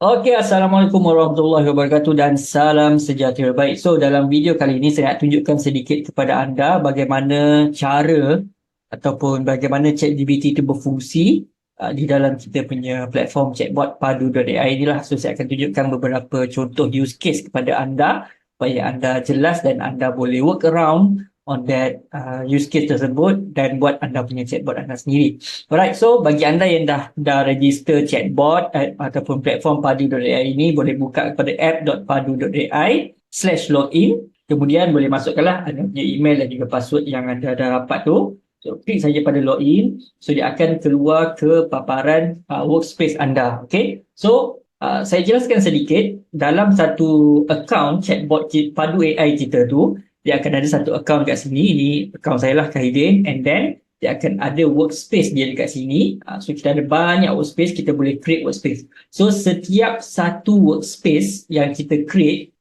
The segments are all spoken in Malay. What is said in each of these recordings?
Okey, Assalamualaikum warahmatullahi wabarakatuh dan salam sejahtera. Baik, so dalam video kali ini saya nak tunjukkan sedikit kepada anda bagaimana cara ataupun bagaimana ChatGPT itu berfungsi di dalam kita punya platform chatbot padu.ai inilah. So saya akan tunjukkan beberapa contoh use case kepada anda supaya anda jelas dan anda boleh work around on that use case tersebut dan buat anda punya chatbot anda sendiri. Alright, so bagi anda yang dah register chatbot ataupun platform padu.ai ini, boleh buka kepada app.padu.ai/login. Kemudian boleh masukkanlah anda punya email dan juga password yang anda dah dapat tu. So klik saja pada login. So dia akan keluar ke paparan workspace anda. Okay, so saya jelaskan sedikit. Dalam satu account chatbot Padu AI kita tu, dia akan ada satu account kat sini. Ini account saya lah, Kahidin, and then dia akan ada workspace dia dekat sini. So kita ada banyak workspace, kita boleh create workspace. So setiap satu workspace yang kita create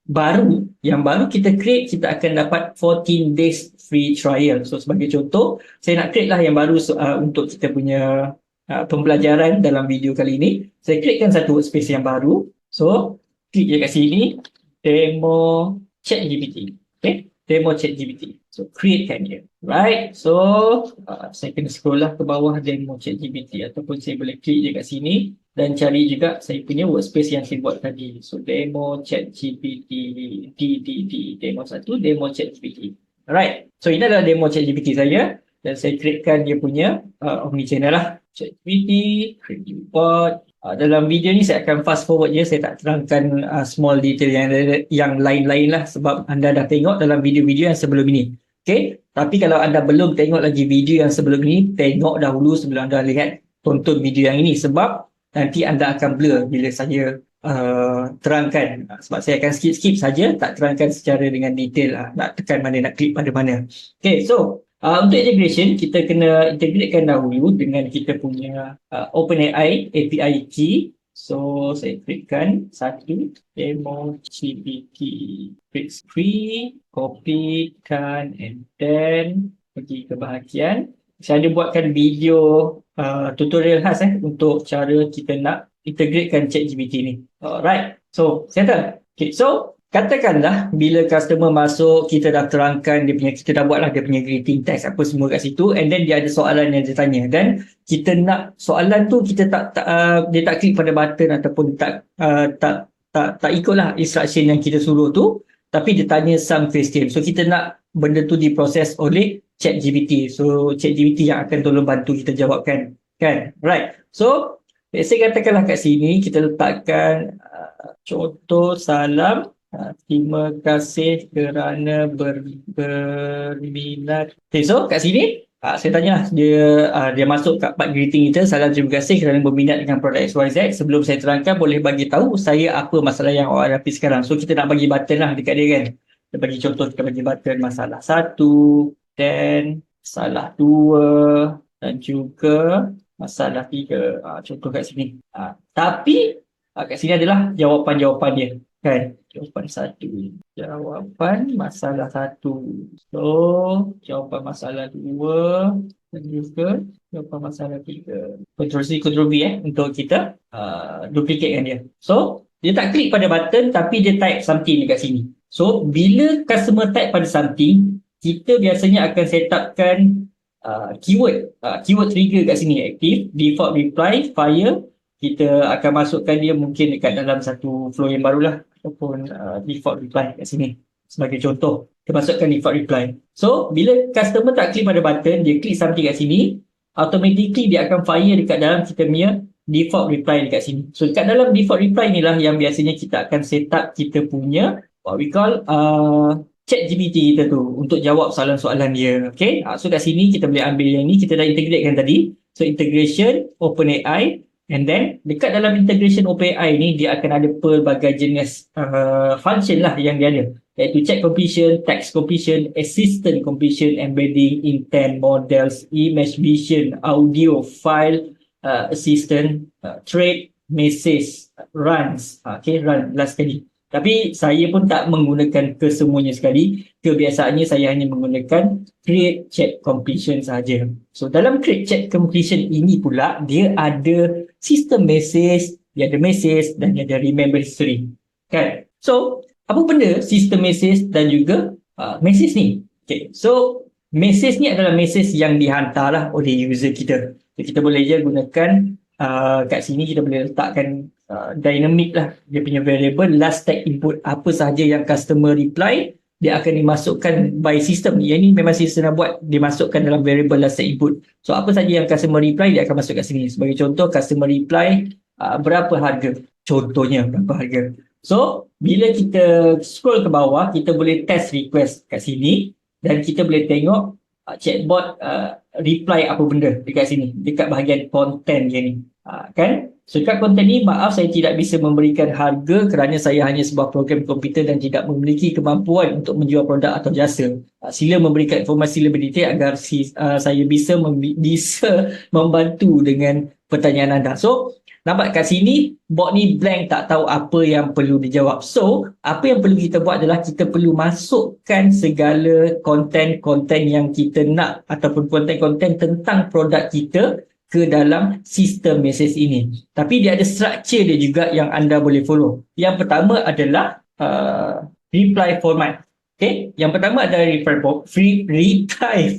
yang baru kita create, kita akan dapat 14 days free trial. So sebagai contoh, saya nak create lah yang baru untuk kita punya pembelajaran dalam video kali ini. Saya createkan satu workspace yang baru. So klik je kat sini, demo ChatGPT. Okay, demo ChatGPT. So createkan dia. Right, so saya kena scroll lah ke bawah demo ChatGPT, ataupun saya boleh klik je kat sini dan cari juga saya punya workspace yang saya buat tadi. So demo ChatGPT demo 1, demo ChatGPT. Alright, so ini adalah demo ChatGPT saya dan saya createkan dia punya omnichannel lah. ChatGPT, create report. Dalam video ni saya akan fast forward je, saya tak terangkan small detail yang lain-lain lah sebab anda dah tengok dalam video-video yang sebelum ini. Okay, tapi kalau anda belum tengok lagi video yang sebelum ini, tengok dahulu sebelum anda lihat tonton video yang ini sebab nanti anda akan blur bila saya terangkan, sebab saya akan skip saja, tak terangkan secara dengan detail nak tekan mana, nak klik pada mana. Okay, so untuk integration, kita kena integratekan dahulu dengan kita punya OpenAI API key. So saya klikkan satu, demo GPT, klik free, copykan, and then pergi ke bahagian. Saya ada buatkan video tutorial khas untuk cara kita nak integratekan ChatGPT ni. Alright, so settle. Okay, so katakanlah bila customer masuk, kita dah terangkan dia punya, kita dah buatlah dia punya greeting text apa semua kat situ, and then dia ada soalan yang dia tanya dan kita nak soalan tu kita dia tak klik pada button ataupun tak ikutlah instruction yang kita suruh tu, tapi dia tanya some question. So kita nak benda tu diproses oleh ChatGPT. So ChatGPT yang akan tolong bantu kita jawabkan, kan? Right. So let's say katakanlah kat sini kita letakkan contoh salam. Terima kasih kerana berminat. Okay, so kat sini saya tanya dia masuk kat part greeting kita, salam terima kasih kerana berminat dengan produk XYZ. Sebelum saya terangkan, boleh bagi tahu saya apa masalah yang awak hadapi sekarang. So kita nak bagi button lah dekat dia kan. Kita bagi contoh, kita bagi button masalah 1, dan masalah 2 dan juga masalah 3. Contoh kat sini. Tapi kat sini adalah jawapan-jawapan dia. Kan? Jawapan 1. Jawapan masalah 1. So, jawapan masalah 2 dan juga jawapan masalah 3. Ctrl+C, Ctrl+V untuk kita duplicate dia. So, dia tak klik pada button tapi dia type something dekat sini. So, bila customer type pada something, kita biasanya akan set upkan keyword trigger kat sini, active, default reply, fire. Kita akan masukkan dia mungkin dekat dalam satu flow yang barulah, ataupun default reply kat sini sebagai contoh. Kita masukkan default reply. So bila customer tak klik pada button, dia klik something kat sini, automatically dia akan fire dekat dalam kita punya default reply dekat sini. So dekat dalam default reply inilah yang biasanya kita akan set up kita punya what we call ChatGPT kita tu untuk jawab soalan-soalan dia. Okay, so kat sini kita boleh ambil yang ni, kita dah integratekan tadi. So integration OpenAI. And then dekat dalam integration OpenAI ni, dia akan ada pelbagai jenis function lah yang dia ada, iaitu chat completion, text completion, assistant completion, embedding, intent, models, image vision, audio, file, assistant, thread, message, runs. Okay, run last sekali. Tapi saya pun tak menggunakan kesemuanya sekali. Kebiasaannya saya hanya menggunakan create chat completion saja. So dalam create chat completion ini pula, dia ada sistem message, dia ada message dan dia ada remember history. Kan? So, apa benda sistem message dan juga message ni? Okay. So, message ni adalah message yang dihantarlah oleh user kita. So, kita boleh je gunakan kat sini kita boleh letakkan dynamic lah dia punya variable last tag input, apa sahaja yang customer reply dia akan dimasukkan by system. Yang ni memang sistem nak buat, dimasukkan dalam variable last tag input. So apa sahaja yang customer reply dia akan masuk kat sini. Sebagai contoh, customer reply berapa harga, contohnya berapa harga. So bila kita scroll ke bawah, kita boleh test request kat sini dan kita boleh tengok chatbot reply apa benda dekat sini, dekat bahagian content je ni. Kan? So dekat konten ni, maaf saya tidak bisa memberikan harga kerana saya hanya sebuah program komputer dan tidak memiliki kemampuan untuk menjual produk atau jasa. Sila memberikan informasi lebih detail agar saya bisa membantu dengan pertanyaan anda. So nampak kat sini bot ni blank, tak tahu apa yang perlu dijawab. So apa yang perlu kita buat adalah kita perlu masukkan segala konten-konten yang kita nak ataupun konten-konten tentang produk kita ke dalam sistem message ini. Tapi dia ada structure dia juga yang anda boleh follow. Yang pertama adalah reply format. Okay? Yang pertama adalah reply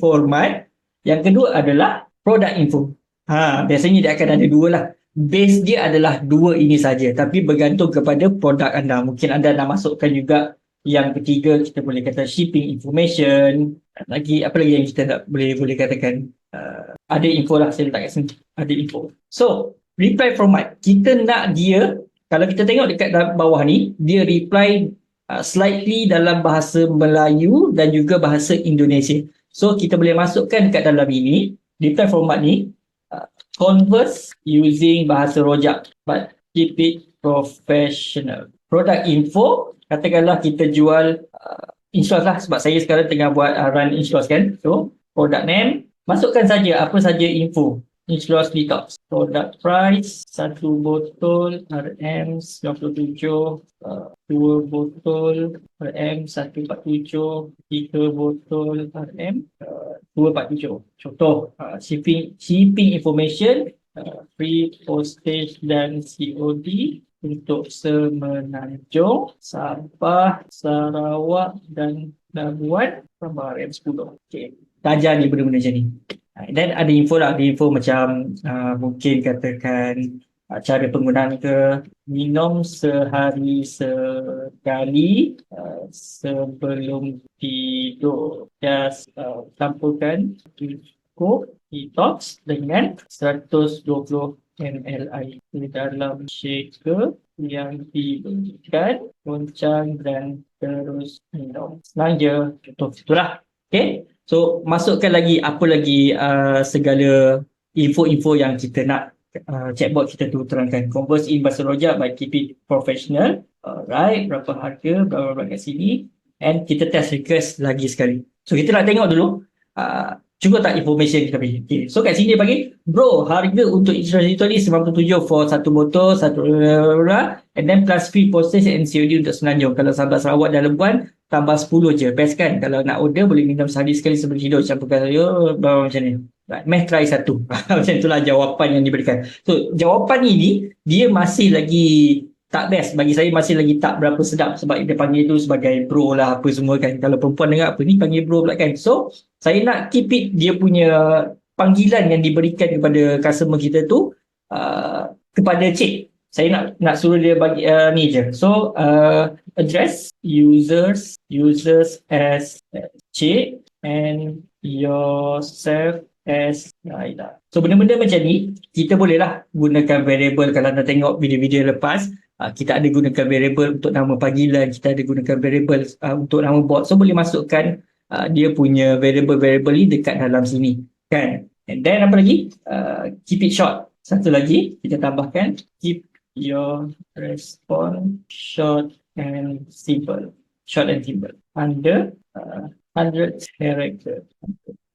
format. Yang kedua adalah product info. Biasanya dia akan ada dua lah. Base dia adalah dua ini saja, tapi bergantung kepada produk anda. Mungkin anda nak masukkan juga yang ketiga, kita boleh kata shipping information. Lagi apa lagi yang kita nak boleh katakan? Ada info lah, saya letak kat sini. Ada info. So, reply format. Kita nak dia, kalau kita tengok dekat bawah ni, dia reply slightly dalam bahasa Melayu dan juga bahasa Indonesia. So, kita boleh masukkan kat dalam ini, reply format ni, converse using bahasa rojak, but keep it professional. Product info, katakanlah kita jual insurance lah, sebab saya sekarang tengah buat run insurance kan. So, product name, masukkan saja apa saja info. Insurance detox. Product price, 1 botol RM 97, 2 botol RM 147, 3 botol RM 247. Contoh, shipping information, free postage dan COD untuk Semenanjung, Sabah, Sarawak dan Labuan, tambah RM 10. Okay. Ajar ni benda-benda macam ni. Dan ada info lah, ada info macam mungkin katakan cara penggunaan ke, minum sehari sekali sebelum tidur. Just campurkan cukup detox dengan 120 ml air di dalam shaker yang diberikan, goncang dan terus minum. Senang je, contoh itulah. Okay. So, masukkan lagi apa lagi segala info-info yang kita nak chatbot kita tu terangkan. Converse in bahasa rojak by keep it professional. Alright, berapa harga, berapa kat sini. And kita test request lagi sekali. So, kita nak tengok dulu cukup tak information kita bagi. Okay. So, kat sini dia bagi, bro, harga untuk insurance itu ni 97 for 1 botol, 1 and then plus free postage and COD untuk Semenanjung. Kalau Sabah, Sarawak dan Labuan, tambah 10 je. Best kan? Kalau nak order, boleh minum sehari sekali sebelum tidur. Campurkan sayur, macam ni. Meh try satu. Macam itulah jawapan yang diberikan. So, jawapan ini, dia masih lagi tak best. Bagi saya masih lagi tak berapa sedap. Sebab dia panggil tu sebagai bro lah, apa semua kan. Kalau perempuan dengar apa ni, panggil bro pula kan. So, saya nak keep it dia punya panggilan yang diberikan kepada customer kita tu kepada cik. Saya nak suruh dia bagi ni je. So, address users as cik and yourself as Naila. So, benda-benda macam ni, kita bolehlah gunakan variable. Kalau anda tengok video-video lepas, kita ada gunakan variable untuk nama panggilan, kita ada gunakan variable untuk nama bot. So, boleh masukkan dia punya variable-variable ni dekat dalam sini. Kan? And then apa lagi? Keep it short. Satu lagi, kita tambahkan keep your response short and simple. Short and simple. Under 100 character.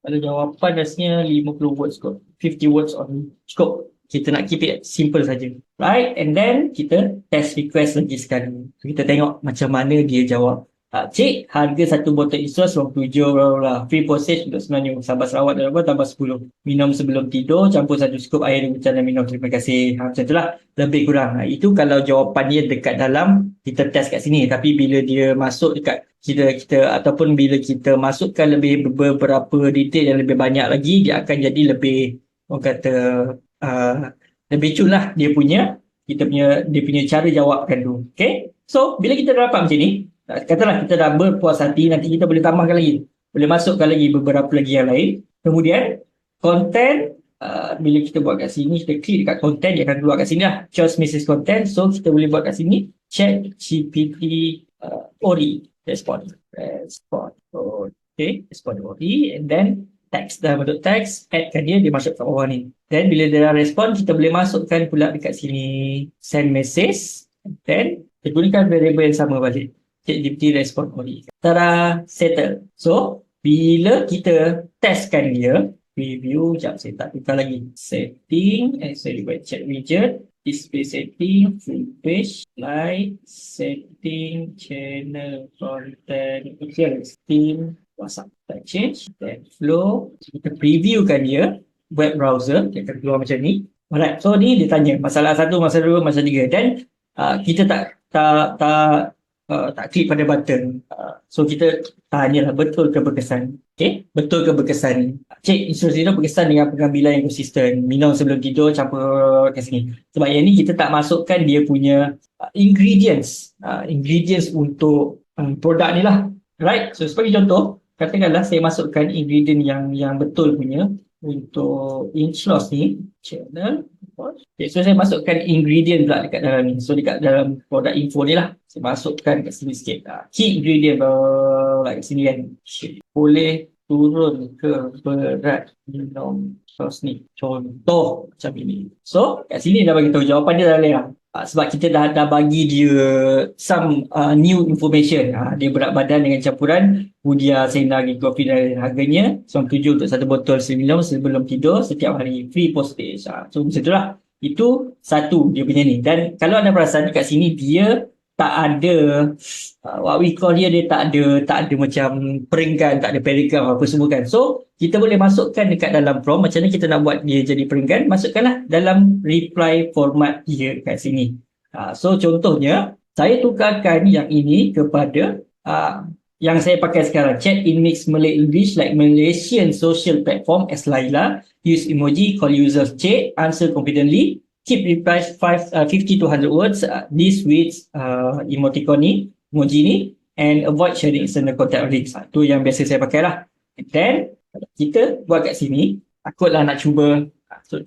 Kalau jawapan rasanya 50 words kot. 50 words only. Cukup. Kita nak keep it simple saja. Right? And then kita test request lagi sekali. So, kita tengok macam mana dia jawab. Cik, harga satu botol Iswas RM27, bla, bla, bla. Free postage untuk semenanjung. Sabar Sarawak dan apa tambah 10. Minum sebelum tidur, campur satu skup air hujan dan minum. Terima kasih. Macam itulah, lebih kurang. Itu kalau jawapannya dekat dalam, kita test kat sini. Tapi bila dia masuk dekat kita ataupun bila kita masukkan lebih beberapa detail yang lebih banyak lagi, dia akan jadi lebih, orang kata, uh, lebih cun lah dia punya cara jawabkan tu. Okay? So, bila kita dah dapat macam ni, katalah kita dah berpuas hati, nanti kita boleh tambahkan lagi. Boleh masukkan lagi beberapa lagi yang lain. Kemudian, content, bila kita buat kat sini, kita klik dekat content, dia akan keluar kat sini lah. Choose Mrs. Content. So, kita boleh buat kat sini, check GPT ORI. Respond. Okay, respond ORI. And then, text dalam bentuk teks, addkan dia masuk kat bawah ni. Then, bila dia dah respond, kita boleh masukkan pula dekat sini, send message. Then, kita gunakan variable yang sama balik. ChatGPT respond only. Tara, settle. So, bila kita testkan dia, preview, sekejap saya tak tukar lagi. Setting, saya buat chat widget, display setting, full page, light, setting, channel, content, theme, WhatsApp. Kita change, then flow. Kita previewkan dia, web browser, dia akan keluar macam ni. Alright, so ni dia tanya masalah 1, masalah 2, masalah 3. Dan kita tak klik pada button. So kita tanyalah betul ke berkesan. Okay? Betul ke berkesan. Cik, instruksi itu berkesan dengan pengambilan yang konsisten. Minum sebelum tidur, campur kat sini. Sebab yang ni kita tak masukkan dia punya ingredients. Ingredients untuk produk ni lah. Right? So sebagai contoh, katakanlah saya masukkan ingredient yang betul punya untuk inch loss ni. Channel. Okay, so saya masukkan ingredient pula dekat dalam ni. So dekat dalam produk info ni lah, saya masukkan kat sini sikit. Key ingredient kat sini kan. Boleh turun ke berat minum sos ni. Contoh macam ini. So kat sini dah bagi tahu jawapan dia dah lain. Sebab kita dah bagi dia some new information. Dia berat badan dengan campuran Budia, Sena, Kopi dan harganya RM97 untuk satu botol minum sebelum tidur setiap hari. Free postage. So macam itulah. Itu satu dia punya ni. Dan kalau anda perasan kat sini dia tak ada what we call dia tak ada macam peringgan, tak ada paragraph apa semua kan. So kita boleh masukkan dekat dalam prompt macam mana kita nak buat dia jadi peringgan, masukkanlah dalam reply format dia kat sini. So contohnya saya tukarkan yang ini kepada yang saya pakai sekarang, chat in mixed Malay English like Malaysian social platform as Laila, use emoji, call users cik, answer confidently, keep replies 50 to 100 words, this with emoticon ni, emoji ni, and avoid sharing external contact links. Itu yang biasa saya pakai lah. Then kita buat kat sini, takutlah nak cuba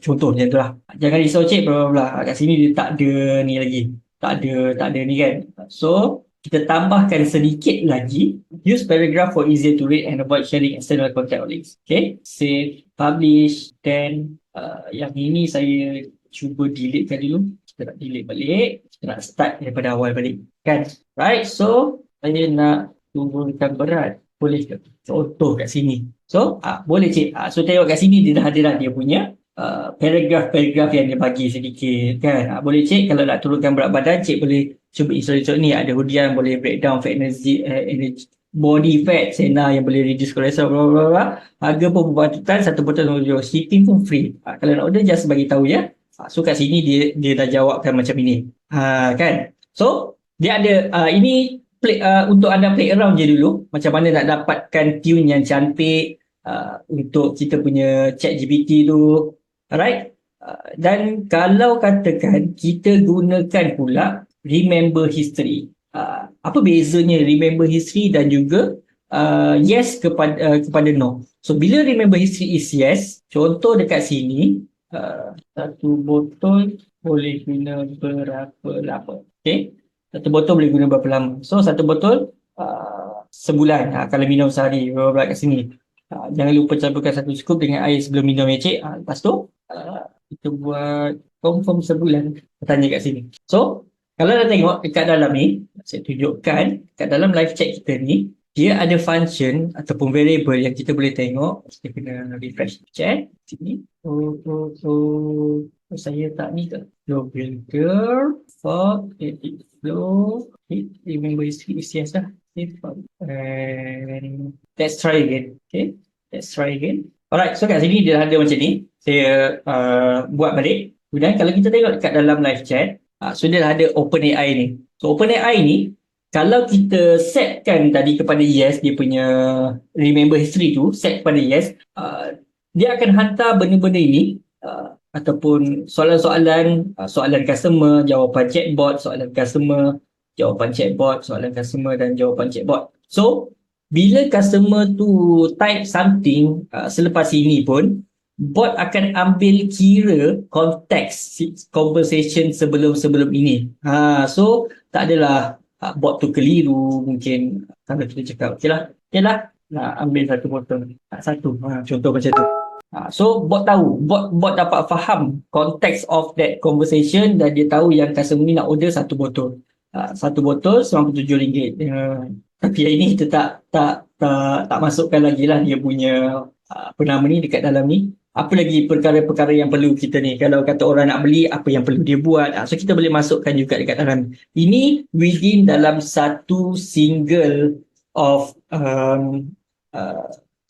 contoh macam tu lah. Jangan risau cik, bla bla bla. Kat sini dia tak ada ni lagi. Tak ada ni kan. So kita tambahkan sedikit lagi, use paragraph for easier to read and avoid sharing external contact links. Okay, save, publish. Then yang ini saya cuba deletekan dulu. Kita nak delete balik, kita nak start daripada awal balik kan. Right, so saya nak turunkan berat, boleh ke? Contoh kat sini. So boleh cik. So tengok kat sini dia dah ada dia punya paragraph yang dia bagi sedikit kan. Boleh cik, kalau nak turunkan berat badan cik boleh cuba instruksi ni. Ada Hudian boleh breakdown fat energy, body fat, Sena yang boleh reduce cholesterol, bla bla bla. Harga pun berbatutan, satu botol shipping pun free. Kalau nak order just bagi tahu ya. So kat sini dia dah jawabkan macam ini. Kan. So dia ada ini untuk anda play around je dulu macam mana nak dapatkan tune yang cantik untuk kita punya chat GPT tu. Alright. Dan kalau katakan kita gunakan pula remember history. Apa bezanya remember history dan juga yes kepada no. So bila remember history is yes, contoh dekat sini satu botol boleh guna berapa lama. Okay, satu botol boleh guna berapa lama. So satu botol sebulan kalau minum sehari, berapa kat sini. Jangan lupa campurkan satu scoop dengan air sebelum minum ya cik. Lepas tu kita buat confirm sebulan, tanya kat sini. So kalau dah tengok dekat dalam ni, saya tunjukkan kat dalam live chat kita ni, dia ada function ataupun variable yang kita boleh tengok. Kita kena refresh chat sini. Saya tak ni ke? Flow builder, for edit flow, remember history is yes lah. And let's try again. Okay, let's try again. Alright, so kat sini dia ada macam ni. Saya buat balik. Kemudian kalau kita tengok dekat dalam live chat, so dia ada OpenAI ni. So OpenAI ni, kalau kita setkan tadi kepada yes, dia punya remember history tu, set kepada yes, dia akan hantar benda-benda ini ataupun soalan-soalan, soalan customer, jawapan chatbot, soalan customer, jawapan chatbot, soalan customer dan jawapan chatbot. So, bila customer tu type something selepas ini pun, bot akan ambil kira konteks conversation sebelum-sebelum ini. So, tak adalah bot tu keliru, mungkin kalau kita cakap, okey lah, nak ambil satu botol. Satu, contoh macam tu. So bot tahu, bot dapat faham konteks of that conversation dan dia tahu yang customer ni nak order satu botol. Satu botol RM97. Tapi yang ini kita tak masukkan lagi lah dia punya apa nama ni dekat dalam ni. Apa lagi perkara-perkara yang perlu kita ni, kalau kata orang nak beli, apa yang perlu dia buat. So kita boleh masukkan juga dekat dalam. Ini within dalam satu single of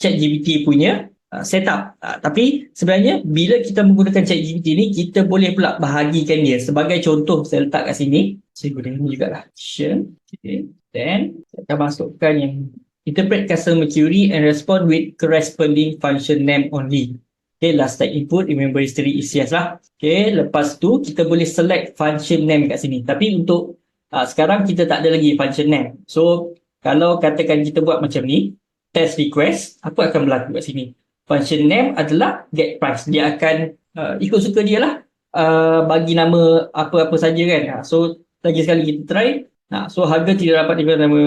ChatGPT punya setup. Tapi sebenarnya bila kita menggunakan ChatGPT ni, kita boleh pula bahagikan dia. Sebagai contoh, saya letak kat sini. Saya guna ini jugalah. Okay. Then, saya akan masukkan yang interpret customer query and respond with corresponding function name only. Okay, last type input, remember history is yes lah. Okay, lepas tu kita boleh select function name kat sini. Tapi untuk sekarang kita tak ada lagi function name. So, kalau katakan kita buat macam ni, test request, apa akan berlaku kat sini? Function name adalah get price. Dia akan ikut suka dia lah, bagi nama apa-apa saja kan. So, lagi sekali kita try. So, harga tidak dapat diberi nama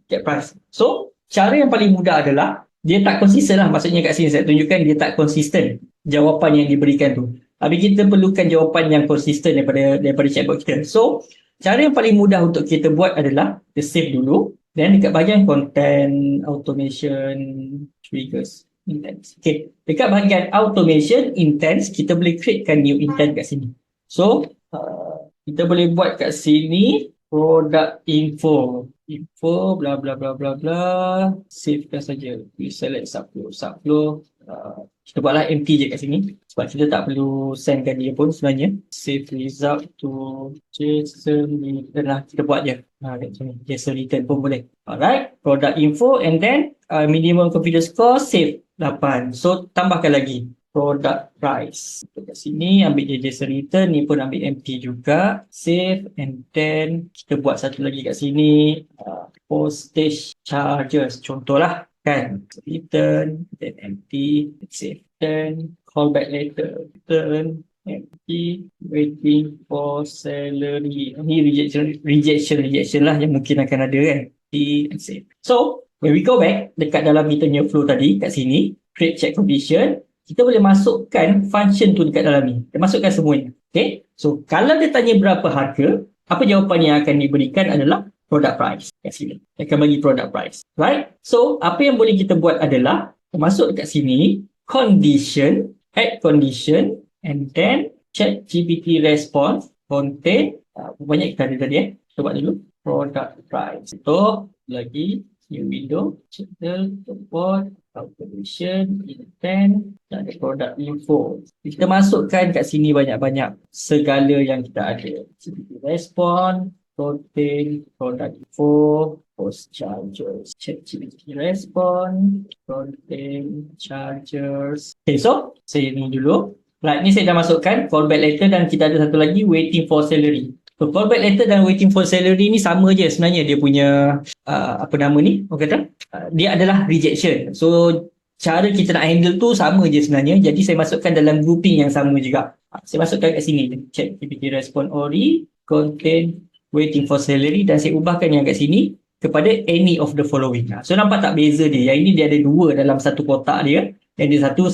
get price. So, cara yang paling mudah adalah dia tak konsisten lah. Maksudnya kat sini saya tunjukkan dia tak konsisten jawapan yang diberikan tu. Tapi kita perlukan jawapan yang konsisten daripada chatbot kita. So, cara yang paling mudah untuk kita buat adalah kita save dulu. Dan dekat bahagian content, automation, triggers, intents. Okay, dekat bahagian automation, intents, kita boleh createkan new intent kat sini. So, kita boleh buat kat sini product info bla bla bla bla bla, savekan saja. We select subflow, kita buatlah empty je kat sini sebab kita tak perlu sendkan dia pun sebenarnya. Save result to JSON return lah, kita buat je kat sini, JSON return pun boleh. Alright, product info and then minimum confidence score save 8. So tambahkan lagi product price. Kat sini ambil je JSON return, ni pun ambil empty juga, save and then kita buat satu lagi kat sini, postage charges contohlah kan, return then empty, save, then callback later, return empty, waiting for salary. Ni rejection lah yang mungkin akan ada kan, and save. So when we go back dekat dalam kita punya flow tadi kat sini, create check condition, kita boleh masukkan function tu dekat dalam ni. Kita masukkan semuanya. Okay. So, kalau dia tanya berapa harga, apa jawapan yang akan diberikan adalah product price. Kat sini. Dia akan bagi product price. Right? So, apa yang boleh kita buat adalah, masuk dekat sini, condition, add condition, and then ChatGPT response, contain, banyak kita ada tadi Kita buat dulu. Product price. So, lagi, new window, channel, support, calculation, intent, dan ada product info. Kita masukkan kat sini banyak-banyak segala yang kita ada. Respond, contain, product info, post charges, ChatGPT respond, contain, charges. Okay, so saya ni dulu. Right, ni saya dah masukkan callback letter dan kita ada satu lagi waiting for salary. So, callback letter dan waiting for salary ni sama je sebenarnya dia punya apa nama ni, orang kata dia adalah rejection. So cara kita nak handle tu sama je sebenarnya. Jadi saya masukkan dalam grouping yang sama juga. Saya masukkan kat sini, ChatGPT respond ori, contain, waiting for salary, dan saya ubahkan yang kat sini kepada any of the following. So nampak tak beza dia? Yang ini dia ada dua dalam satu kotak dia, yang dia satu.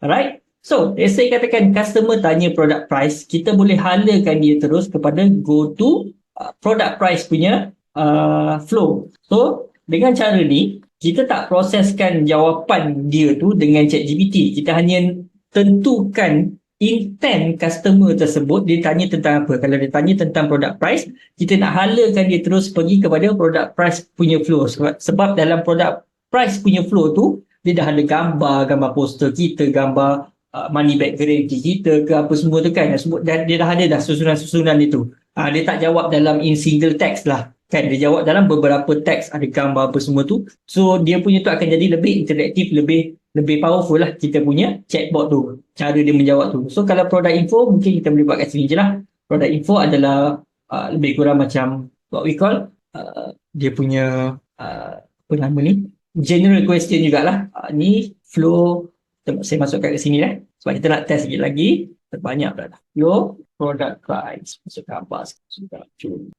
Alright. So, saya katakan customer tanya product price, kita boleh halakan dia terus kepada go to product price punya flow. So, dengan cara ni, kita tak proseskan jawapan dia tu dengan ChatGPT. Kita hanya tentukan intent customer tersebut dia tanya tentang apa. Kalau dia tanya tentang product price, kita nak halakan dia terus pergi kepada product price punya flow. Sebab dalam product price punya flow tu, dia dah ada gambar poster kita, gambar money back guarantee kita ke apa semua tu kan. Dia dah ada dah susunan-susunan itu. Dia tak jawab dalam in single text lah. Kan, dia jawab dalam beberapa teks, ada gambar apa semua tu. So, dia punya tu akan jadi lebih interaktif, lebih powerful lah kita punya chatbot tu. Cara dia menjawab tu. So, kalau product info, mungkin kita boleh buat kat sini je lah. Product info adalah lebih kurang macam what we call, dia punya, apa nama ni? General question jugalah. Ni flow, saya masukkan kat sini lah. Sebab kita nak test sikit lagi. Terbanyak dah. Flow, product price. Masuk gambar.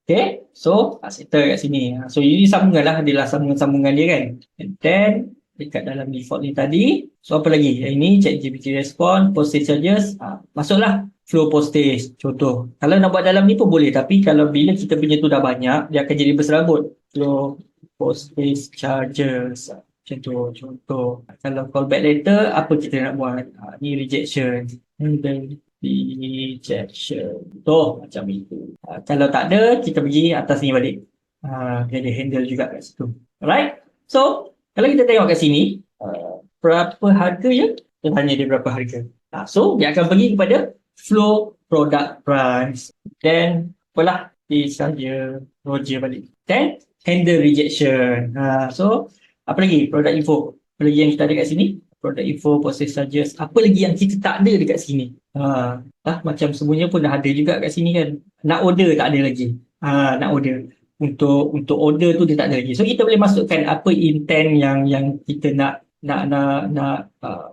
Okay. So, settle kat sini. So, ini sambungan lah. Adalah sambungan-sambungan dia kan. And then, dekat dalam default ni tadi. So, apa lagi? Yang ini, ChatGPT respond, postage charges. Masuklah flow postage. Contoh. Kalau nak buat dalam ni pun boleh. Tapi, kalau bila kita punya tu dah banyak, dia akan jadi berserabut. Flow postage charges. Contoh. Kalau callback letter, apa kita nak buat? Ni rejection. And then, rejection. Macam itu. Kalau tak ada, kita pergi atas ni balik. Dia ada handle juga kat situ. Alright? So, kalau kita tengok kat sini, berapa harga ya? Kita tanya dia berapa harga. So, dia akan pergi kepada flow product price. Then, apalah, dia saja Roger balik. Then, handle rejection. So, apa lagi? Product info. Apa lagi yang kita ada kat sini? Product info, postage charges. Apa lagi yang kita tak ada dekat sini? Macam semuanya pun dah ada juga kat sini kan. Nak order tak ada lagi. Nak order. Untuk order tu dia tak ada lagi. So kita boleh masukkan apa intent yang kita nak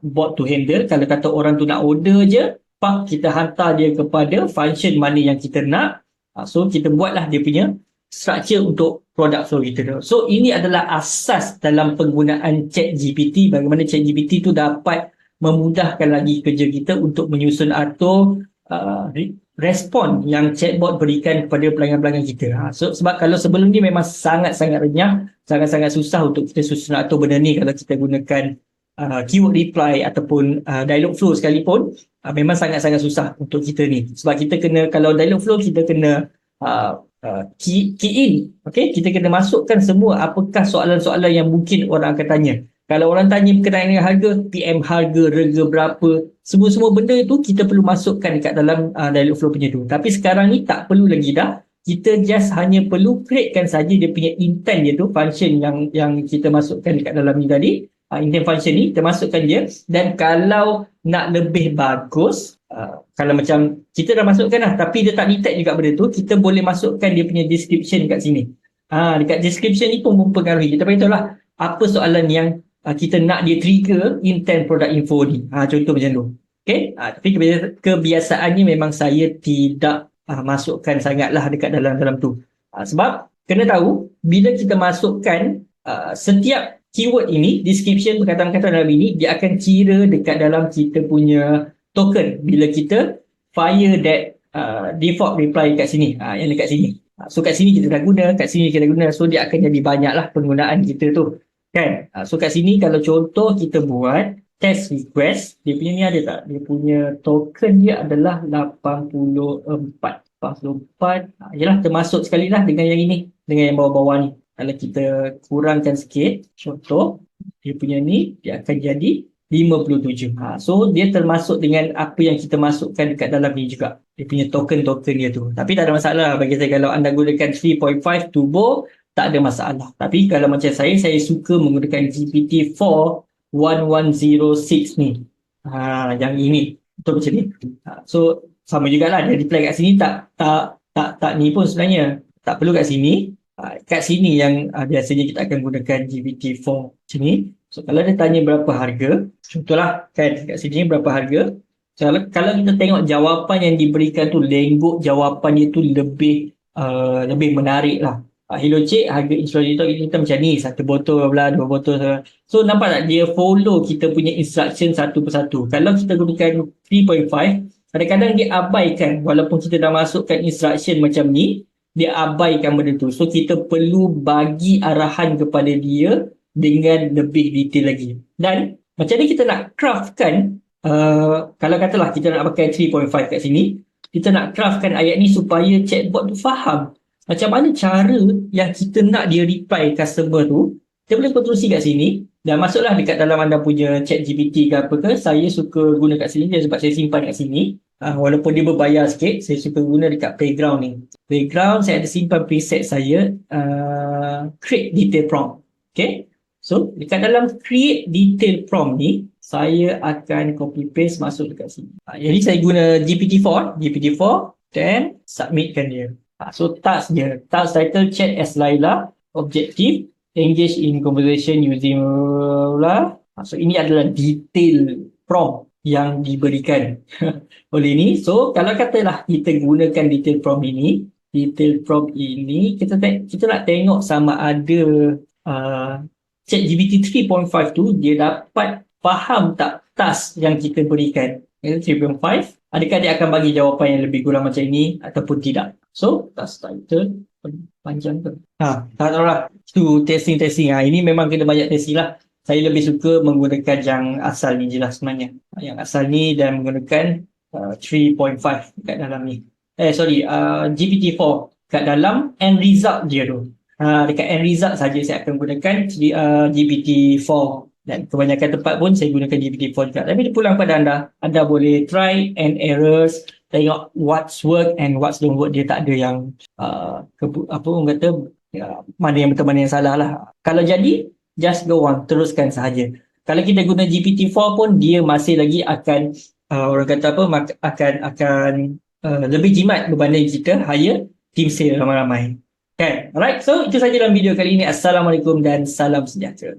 bot to handle. Kalau kata orang tu nak order je, kita hantar dia kepada function mana yang kita nak. So kita buatlah dia punya structure untuk product flow kita. So ini adalah asas dalam penggunaan ChatGPT, bagaimana ChatGPT tu dapat memudahkan lagi kerja kita untuk menyusun atau respon yang chatbot berikan kepada pelanggan-pelanggan kita. So sebab kalau sebelum ni memang sangat-sangat renyah, sangat-sangat susah untuk kita susun atau benda ni kalau kita gunakan keyword reply ataupun dialog flow sekalipun, memang sangat-sangat susah untuk kita ni. Sebab kita kena, kalau dialog flow kita kena key in, okay? Kita kena masukkan semua apakah soalan-soalan yang mungkin orang akan tanya. Kalau orang tanya berkenaan dengan harga, PM harga, rega berapa, semua-semua benda itu kita perlu masukkan dekat dalam dialog flow punya tu. Tapi sekarang ni tak perlu lagi dah. Kita just hanya perlu createkan saja dia punya intent dia tu, function yang kita masukkan dekat dalam ni tadi. Intent function ni, kita masukkan dia. Dan kalau nak lebih bagus, kalau macam kita dah masukkan lah, tapi dia tak detect juga benda tu, kita boleh masukkan dia punya description kat sini. Dekat description ni pun mempengaruhi. Kita beritahu lah apa soalan yang kita nak dia trigger intent product info ni. Contoh macam tu. Okay? Tapi kebiasaannya memang saya tidak masukkan sangatlah dekat dalam tu. Sebab kena tahu, bila kita masukkan setiap keyword ini, description, perkataan-perkataan dalam ini, dia akan kira dekat dalam kita punya token bila kita fire that default reply kat sini, yang dekat sini. So kat sini kita dah guna, kat sini kita dah guna. So dia akan jadi banyaklah penggunaan kita tu. Kan? So kat sini kalau contoh kita buat test request, dia punya ni ada tak? Dia punya token dia adalah 84. Yalah, termasuk sekali lah dengan yang ini, dengan yang bawah-bawah ni. Kalau kita kurangkan sikit, contoh, dia punya ni, dia akan jadi 57. So dia termasuk dengan apa yang kita masukkan dekat dalam ni juga. Dia punya token-token dia tu. Tapi tak ada masalah bagi saya kalau anda gunakan 3.5 Turbo, tak ada masalah. Tapi kalau macam saya suka menggunakan GPT-4 1106 ni. Yang ini. Betul macam ni. So sama jugalah dia reply kat sini tak ni pun sebenarnya. Tak perlu kat sini. Kat sini yang biasanya kita akan gunakan GPT-4 macam ni. So kalau dia tanya berapa harga, contohlah kan kat sini berapa harga. So, kalau kita tengok jawapan yang diberikan tu, lenggok jawapan itu lebih menarik lah. Hello cik, harga insulin kita macam ni, satu botol bla, dua botol. So nampak tak dia follow kita punya instruction satu persatu. Kalau kita gunakan 3.5, kadang-kadang dia abaikan walaupun kita dah masukkan instruction macam ni, dia abaikan benda tu. So kita perlu bagi arahan kepada dia dengan lebih detail lagi. Dan macam ni kita nak craftkan kalau katalah kita nak pakai 3.5 kat sini, kita nak craftkan ayat ni supaya chatbot tu faham macam mana cara yang kita nak dia reply customer tu. Kita boleh konstruksi kat sini dan masuklah dekat dalam anda punya chat GPT ke apa ke. Saya suka guna kat sini sebab saya simpan kat sini. Walaupun dia berbayar sikit, saya suka guna dekat playground ni. Playground saya ada simpan preset saya, create detail prompt. Okay, so dekat dalam create detail prompt ni, saya akan copy paste masuk dekat sini. Jadi saya guna GPT-4 dan submitkan dia. So task dia, task title chat as Laila, objective engage in conversation using lah. So ini adalah detail prompt yang diberikan oleh ini. So kalau katalah kita gunakan detail prompt ini, kita nak tengok sama ada ChatGPT 3.5 tu dia dapat faham tak task yang kita berikan. 3.5, adakah dia akan bagi jawapan yang lebih kurang macam ini ataupun tidak. So task title panjang ke? Tak tahulah. Itu testing. Ini memang kena banyak testing lah. Saya lebih suka menggunakan yang asal ni je lah sebenarnya. Yang asal ni dan menggunakan 3.5 kat dalam ni. GPT-4 kat dalam end result dia tu. Dekat end result saja saya akan gunakan GPT-4 dan kebanyakan tempat pun saya gunakan GPT-4 juga. Tapi dia pulang pada anda. Anda boleh try and errors, tengok what's work and what's don't work. Dia tak ada yang mana yang betul mana yang salah lah. Kalau jadi, just go on, teruskan sahaja. Kalau kita guna GPT-4 pun dia masih lagi akan akan lebih jimat berbanding kita hire team sale ramai-ramai. Kan? Alright, so itu saja dalam video kali ini. Assalamualaikum dan salam sejahtera.